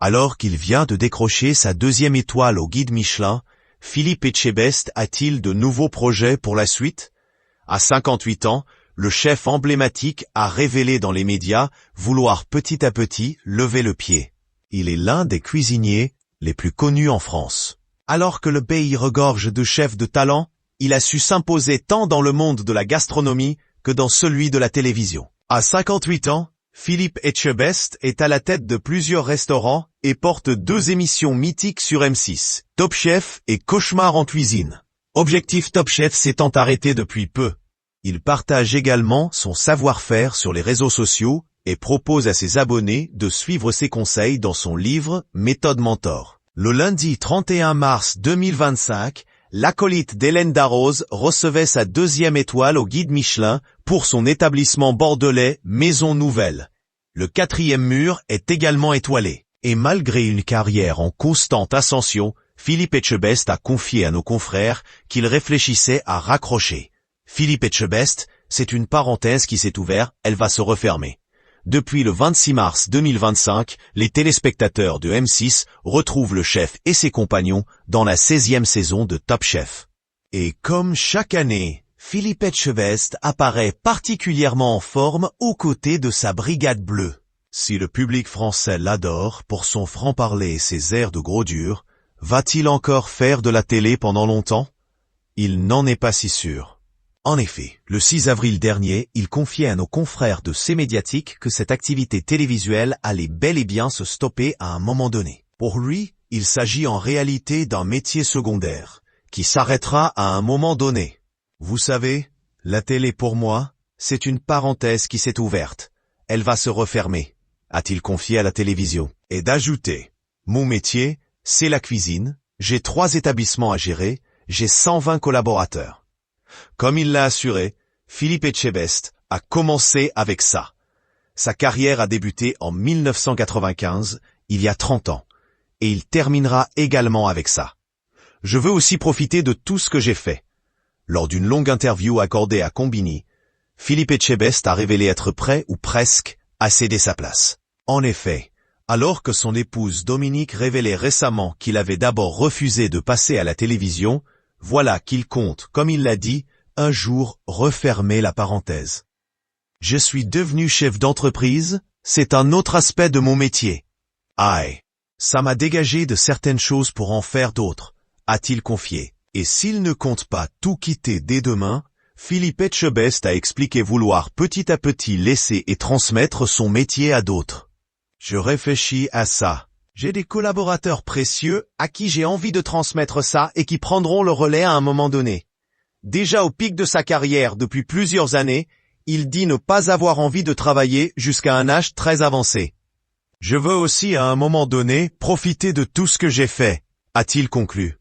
Alors qu'il vient de décrocher sa 2e étoile au guide Michelin, Philippe Etchebest a-t-il de nouveaux projets pour la suite? À 58 ans, le chef emblématique a révélé dans les médias vouloir petit à petit lever le pied. Il est l'un des cuisiniers les plus connus en France. Alors que le pays regorge de chefs de talent, il a su s'imposer tant dans le monde de la gastronomie que dans celui de la télévision. À 58 ans, Philippe Etchebest est à la tête de plusieurs restaurants et porte 2 émissions mythiques sur M6, Top Chef et Cauchemar en cuisine. Objectif Top Chef s'étant arrêté depuis peu. Il partage également son savoir-faire sur les réseaux sociaux et propose à ses abonnés de suivre ses conseils dans son livre Méthode Mentor. Le lundi 31 mars 2025, l'acolyte d'Hélène Darroze recevait sa 2e étoile au guide Michelin pour son établissement bordelais Maison Nouvelle. Le 4e mur est également étoilé. Et malgré une carrière en constante ascension, Philippe Etchebest a confié à nos confrères qu'il réfléchissait à raccrocher. Philippe Etchebest, c'est une parenthèse qui s'est ouverte, elle va se refermer. Depuis le 26 mars 2025, les téléspectateurs de M6 retrouvent le chef et ses compagnons dans la 16e saison de Top Chef. Et comme chaque année, Philippe Etchebest apparaît particulièrement en forme aux côtés de sa brigade bleue. Si le public français l'adore pour son franc-parler et ses airs de gros dur, va-t-il encore faire de la télé pendant longtemps? Il n'en est pas si sûr. En effet, le 6 avril dernier, il confiait à nos confrères de C-Médiatique que cette activité télévisuelle allait bel et bien se stopper à un moment donné. Pour lui, il s'agit en réalité d'un métier secondaire, qui s'arrêtera à un moment donné. Vous savez, la télé pour moi, c'est une parenthèse qui s'est ouverte. Elle va se refermer, a-t-il confié à la télévision. Et d'ajouter, mon métier, c'est la cuisine, j'ai 3 établissements à gérer, j'ai 120 collaborateurs. Comme il l'a assuré, Philippe Etchebest a commencé avec ça. Sa carrière a débuté en 1995, il y a 30 ans, et il terminera également avec ça. Je veux aussi profiter de tout ce que j'ai fait. Lors d'une longue interview accordée à Combini, Philippe Etchebest a révélé être prêt ou presque à céder sa place. En effet, alors que son épouse Dominique révélait récemment qu'il avait d'abord refusé de passer à la télévision, voilà qu'il compte, comme il l'a dit, un jour refermer la parenthèse. Je suis devenu chef d'entreprise, c'est un autre aspect de mon métier. Aïe, ça m'a dégagé de certaines choses pour en faire d'autres, a-t-il confié. Et s'il ne compte pas tout quitter dès demain, Philippe Etchebest a expliqué vouloir petit à petit laisser et transmettre son métier à d'autres. Je réfléchis à ça. J'ai des collaborateurs précieux à qui j'ai envie de transmettre ça et qui prendront le relais à un moment donné. Déjà au pic de sa carrière depuis plusieurs années, il dit ne pas avoir envie de travailler jusqu'à un âge très avancé. Je veux aussi à un moment donné profiter de tout ce que j'ai fait, a-t-il conclu.